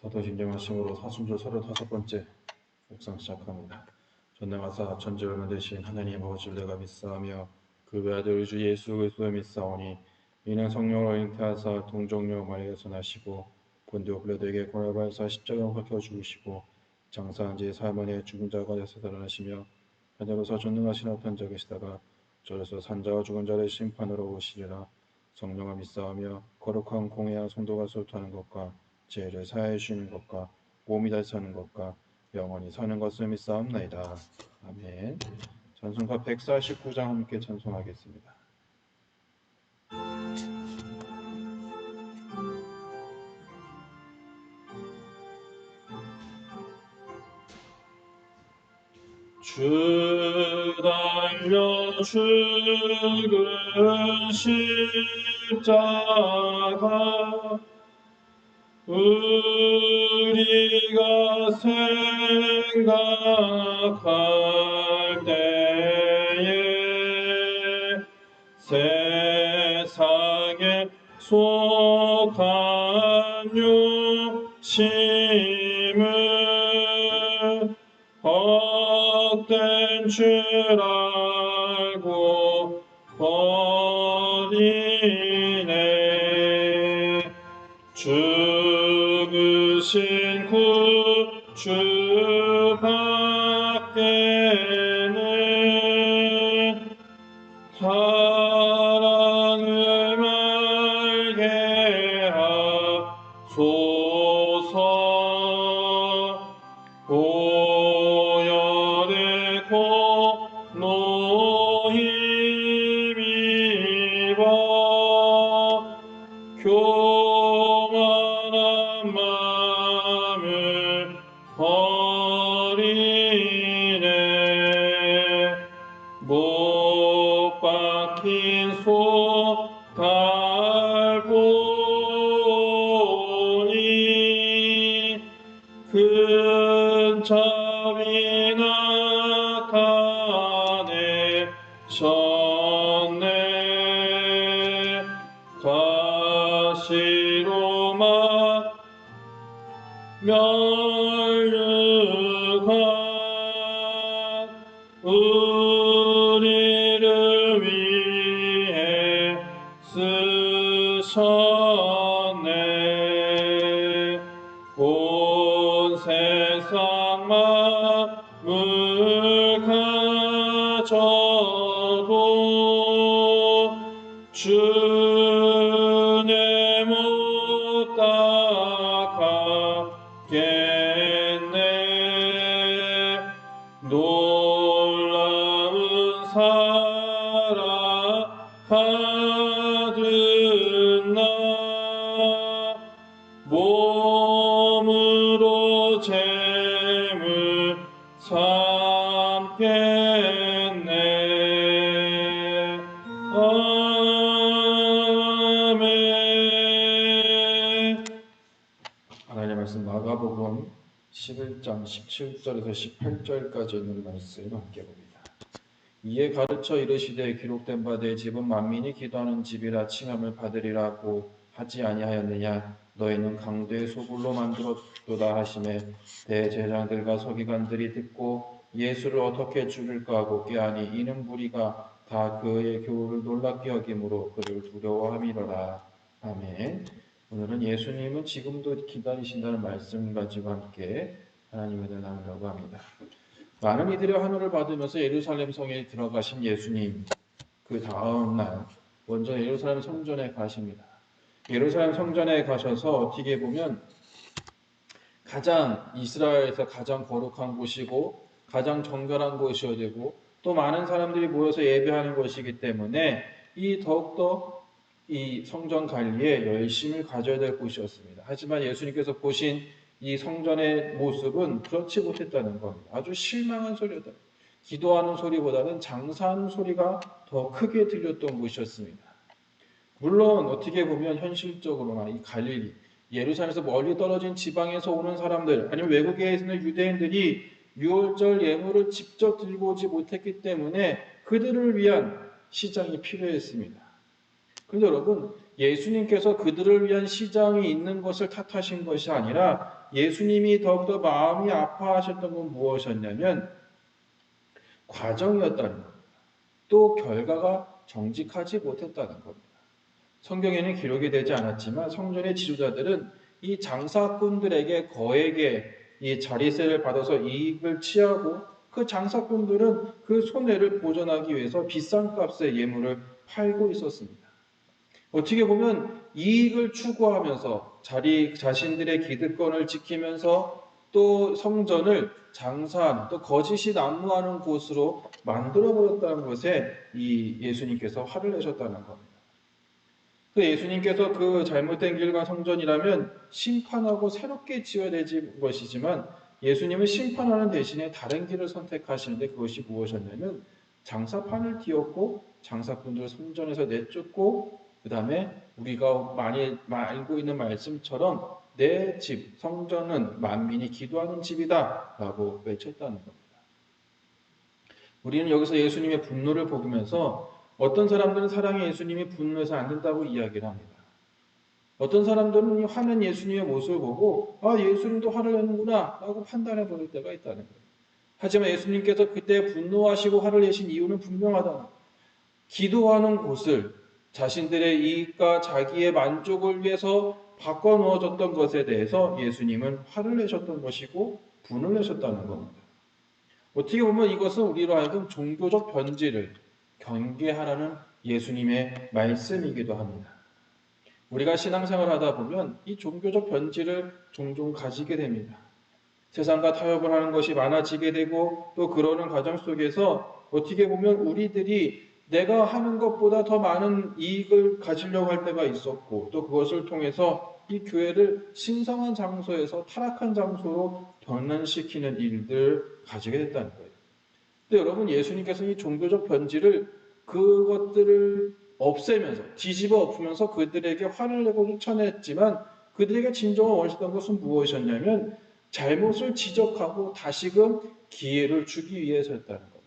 사도신경 말씀으로 사순절 35번째 묵상 시작합니다. 전능하사 천지를 되신 하나님 아버지를 내가 믿사하며 그 외아들 주 예수 그리스도를 믿사오니 이는 성령으로 잉태하사 동정녀 마리아에서 나시고 본디오 빌라도에게 고난을 받으사 십자가에 박혀 죽으시고 장사한 지 사흘만에 죽은 자 가운데서 살아나시며 하늘로서 전능하신 하나님 계시다가 저에서 산자와 죽은 자를 심판으로 오시리라. 성령을 믿사하며 거룩한 공회와 성도가 소통하는 것과 죄를 사하여 주시는 것과 몸이 다시 사는 것과 영원히 사는 것을 믿사옵나이다. 아멘. 찬송가 149장 함께 찬송하겠습니다. 주 달려 죽은 십자가 우리가 생각할 때에 세상에 속한 욕심을 헛된 줄 알고 버리네. 죽으신 구주 밖에는 사랑을 말게 하소서. 보혈의 공로 힘입어 교만한 마음을 버리네. 못 박힌 소달 보니 큰 자비 나타내셨네. 가시로만 면류관 우리를 위해 쓰셨네. 온 세상 만물 가져도 주내 못 따가겠네. 놀라운 사랑 받은 나 몸으로 재물 삼겠네. 아멘. 하나님의 말씀 마가복음 11장 17절에서 18절까지 있는 말씀 함께 봅니다. 이에 가르쳐 이르시되 기록된 바 내 집은 만민이 기도하는 집이라 칭함을 받으리라고 하지 아니하였느냐. 너희는 강도의 소굴로 만들었도다 하시매 대제사장들과 서기관들이 듣고 예수를 어떻게 죽일까 하고 꾀하니 이는 무리가 다 그의 교훈을 놀랍게 여김으로 그를 두려워함이로라. 아멘. 오늘은 예수님은 지금도 기다리신다는 말씀 가지고 함께 하나님의 은혜를 나누려고 합니다. 많은 이들의 환호를 받으면서 예루살렘 성에 들어가신 예수님, 그 다음 날 먼저 예루살렘 성전에 가십니다. 예루살렘 성전에 가셔서 어떻게 보면 이스라엘에서 가장 거룩한 곳이고 가장 정결한 곳이어야 되고 또 많은 사람들이 모여서 예배하는 것이기 때문에 더욱더 이 성전 관리에 열심을 가져야 될 곳이었습니다. 하지만 예수님께서 보신 이 성전의 모습은 그렇지 못했다는 겁니다. 아주 실망한 소리였다. 기도하는 소리보다는 장사하는 소리가 더 크게 들렸던 곳이었습니다. 물론 어떻게 보면 현실적으로나 이 갈릴리, 예루살렘에서 멀리 떨어진 지방에서 오는 사람들, 아니면 외국에 있는 유대인들이 유월절 예물을 직접 들고 오지 못했기 때문에 그들을 위한 시장이 필요했습니다. 그런데 여러분, 예수님께서 그들을 위한 시장이 있는 것을 탓하신 것이 아니라 예수님이 더욱더 마음이 아파하셨던 건 무엇이었냐면 과정이었다는 겁니다. 또 결과가 정직하지 못했다는 겁니다. 성경에는 기록이 되지 않았지만 성전의 지도자들은 이 장사꾼들에게 거액의 이 자리세를 받아서 이익을 취하고 그 장사꾼들은 그 손해를 보전하기 위해서 비싼 값의 예물을 팔고 있었습니다. 어떻게 보면 이익을 추구하면서 자신들의 기득권을 지키면서 또 성전을 장사하는 또 거짓이 난무하는 곳으로 만들어버렸다는 것에 이 예수님께서 화를 내셨다는 겁니다. 그 예수님께서 그 잘못된 길과 성전이라면 심판하고 새롭게 지어야 되는 것이지만 예수님은 심판하는 대신에 다른 길을 선택하시는데 그것이 무엇이었냐면 장사판을 띄웠고 장사꾼들을 성전에서 내쫓고 그 다음에 우리가 많이 알고 있는 말씀처럼 내 집, 성전은 만민이 기도하는 집이다 라고 외쳤다는 겁니다. 우리는 여기서 예수님의 분노를 보면서 어떤 사람들은 사랑의 예수님이 분노해서 안 된다고 이야기를 합니다. 어떤 사람들은 화낸 예수님의 모습을 보고 예수님도 화를 내는구나 라고 판단해 버릴 때가 있다는 거예요. 하지만 예수님께서 그때 분노하시고 화를 내신 이유는 분명하다는 거예요. 기도하는 곳을 자신들의 이익과 자기의 만족을 위해서 바꿔놓아졌던 것에 대해서 예수님은 화를 내셨던 것이고 분을 내셨다는 겁니다. 어떻게 보면 이것은 우리로 하여금 종교적 변질을 경계하라는 예수님의 말씀이기도 합니다. 우리가 신앙생활을 하다 보면 이 종교적 변질을 종종 가지게 됩니다. 세상과 타협을 하는 것이 많아지게 되고 또 그러는 과정 속에서 어떻게 보면 우리들이 내가 하는 것보다 더 많은 이익을 가지려고 할 때가 있었고 또 그것을 통해서 이 교회를 신성한 장소에서 타락한 장소로 변환시키는 일들을 가지게 됐다는 거예요. 근데 여러분 예수님께서 이 종교적 변질을 그것들을 없애면서 뒤집어 엎으면서 그들에게 화를 내고 쫓아냈지만 그들에게 진정한 원하셨던 것은 무엇이었냐면 잘못을 지적하고 다시금 기회를 주기 위해서였다는 겁니다.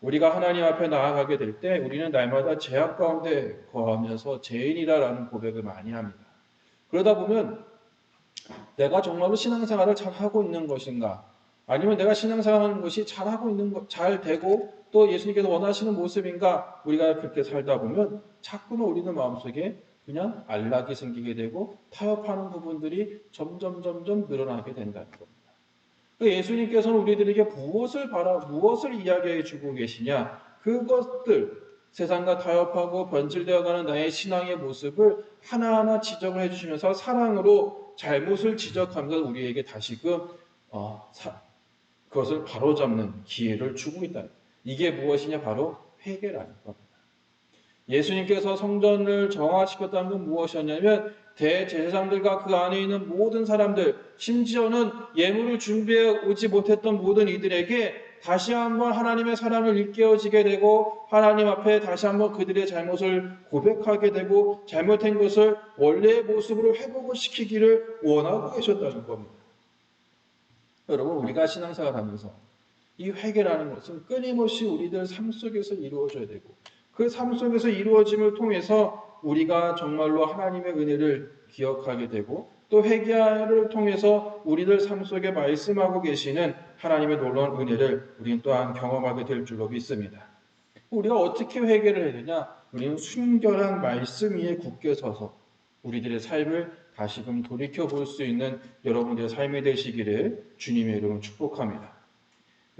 우리가 하나님 앞에 나아가게 될 때 우리는 날마다 죄악 가운데 거하면서 죄인이라는 고백을 많이 합니다. 그러다 보면 내가 정말로 신앙생활을 잘하고 있는 것인가? 아니면 내가 신앙생활하는 것이 잘하고 있는 것, 잘 되고 또 예수님께서 원하시는 모습인가? 우리가 그렇게 살다 보면 자꾸만 우리는 마음속에 그냥 안락이 생기게 되고 타협하는 부분들이 점점 늘어나게 된다는 겁니다. 예수님께서는 우리들에게 무엇을 이야기해 주고 계시냐? 그것들, 세상과 타협하고 변질되어가는 나의 신앙의 모습을 하나하나 지적을 해주시면서 사랑으로 잘못을 지적하면서 우리에게 다시금 그것을 바로잡는 기회를 주고 있다. 이게 무엇이냐? 바로 회개라는 겁니다. 예수님께서 성전을 정화시켰다는 건 무엇이었냐면 대제사장들과 그 안에 있는 모든 사람들, 심지어는 예물을 준비해 오지 못했던 모든 이들에게 다시 한번 하나님의 사랑을 일깨워지게 되고 하나님 앞에 다시 한번 그들의 잘못을 고백하게 되고 잘못한 것을 원래의 모습으로 회복을 시키기를 원하고 계셨다는 겁니다. 여러분 우리가 신앙생활 하면서 이 회개라는 것은 끊임없이 우리들 삶 속에서 이루어져야 되고 그 삶 속에서 이루어짐을 통해서 우리가 정말로 하나님의 은혜를 기억하게 되고 또 회개를 통해서 우리들 삶 속에 말씀하고 계시는 하나님의 놀라운 은혜를 우리는 또한 경험하게 될 줄로 믿습니다. 우리가 어떻게 회개를 해야 되냐? 우리는 순결한 말씀 위에 굳게 서서 우리들의 삶을 다시금 돌이켜 볼 수 있는 여러분들의 삶이 되시기를 주님의 이름으로 축복합니다.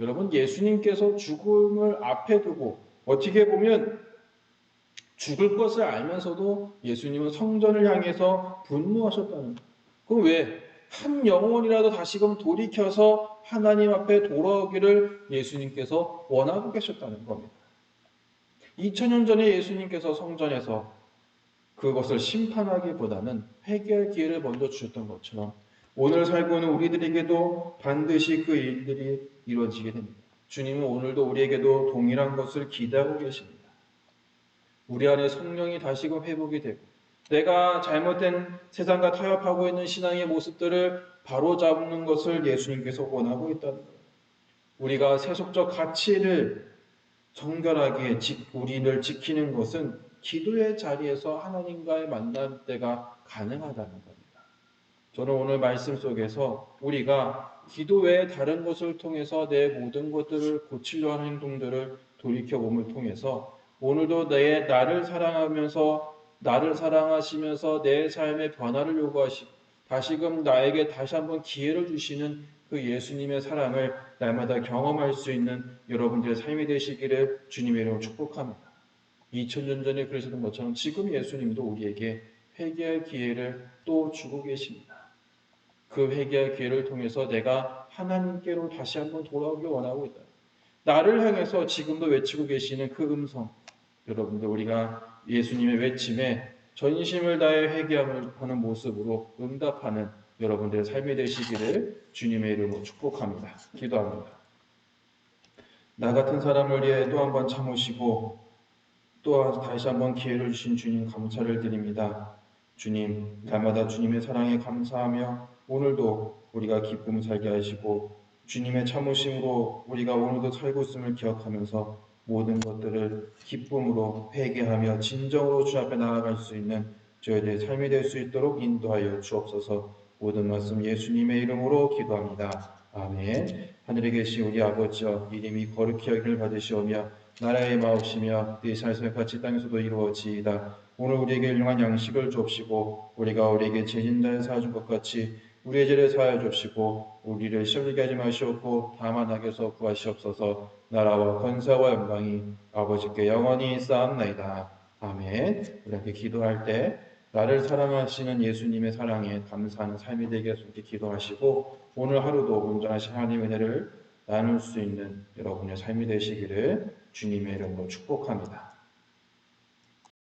여러분 예수님께서 죽음을 앞에 두고 어떻게 보면 죽을 것을 알면서도 예수님은 성전을 향해서 분노하셨다는 거예요. 그럼 왜? 한 영혼이라도 다시금 돌이켜서 하나님 앞에 돌아오기를 예수님께서 원하고 계셨다는 겁니다. 2000년 전에 예수님께서 성전에서 그것을 심판하기보다는 회개할 기회를 먼저 주셨던 것처럼 오늘 살고 있는 우리들에게도 반드시 그 일들이 이루어지게 됩니다. 주님은 오늘도 우리에게도 동일한 것을 기대하고 계십니다. 우리 안에 성령이 다시금 회복이 되고 내가 잘못된 세상과 타협하고 있는 신앙의 모습들을 바로잡는 것을 예수님께서 원하고 있다는 거예요. 우리가 세속적 가치를 정결하게 우리를 지키는 것은 기도의 자리에서 하나님과의 만날 때가 가능하다는 겁니다. 저는 오늘 말씀 속에서 우리가 기도 외에 다른 것을 통해서 내 모든 것들을 고치려 하는 행동들을 돌이켜봄을 통해서 오늘도 나를 사랑하면서 나를 사랑하시면서 내 삶의 변화를 요구하시고 다시금 나에게 다시 한번 기회를 주시는 그 예수님의 사랑을 날마다 경험할 수 있는 여러분들의 삶이 되시기를 주님의 이름으로 축복합니다. 2000년 전에 그러셨던 것처럼 지금 예수님도 우리에게 회개할 기회를 또 주고 계십니다. 그 회개의 기회를 통해서 내가 하나님께로 다시 한번 돌아오길 원하고 있다. 나를 향해서 지금도 외치고 계시는 그 음성, 여러분들 우리가 예수님의 외침에 전심을 다해 회개하는 모습으로 응답하는 여러분들의 삶이 되시기를 주님의 이름으로 축복합니다. 기도합니다. 나 같은 사람을 위해 또 한 번 참으시고 또 다시 한번 기회를 주신 주님 감사를 드립니다. 주님, 날마다 주님의 사랑에 감사하며 오늘도 우리가 기쁨 살게 하시고 주님의 참으심으로 우리가 오늘도 살고 있음을 기억하면서 모든 것들을 기쁨으로 회개하며 진정으로 주 앞에 나아갈 수 있는 저희들의 삶이 될 수 있도록 인도하여 주옵소서. 모든 말씀 예수님의 이름으로 기도합니다. 아멘. 하늘에 계신 우리 아버지여, 이름이 거룩히 여기를 받으시오며 나라의 마옵시며 네 살살 같이 땅에서도 이루어지이다. 오늘 우리에게 일용할 양식을 주옵시고 우리가 우리에게 죄진 자를 사준 것 같이 우리의 죄를 사하여 주옵시고 우리를 시험하게 하지 마시옵고 다만 악에서 구하시옵소서. 나라와 권세와 영광이 아버지께 영원히 쌓옵나이다. 아멘. 우리가 기도할 때 나를 사랑하시는 예수님의 사랑에 감사하는 삶이 되게 해서 이렇게 기도하시고 오늘 하루도 온전하신 하나님의 은혜를 나눌 수 있는 여러분의 삶이 되시기를 주님의 이름으로 축복합니다.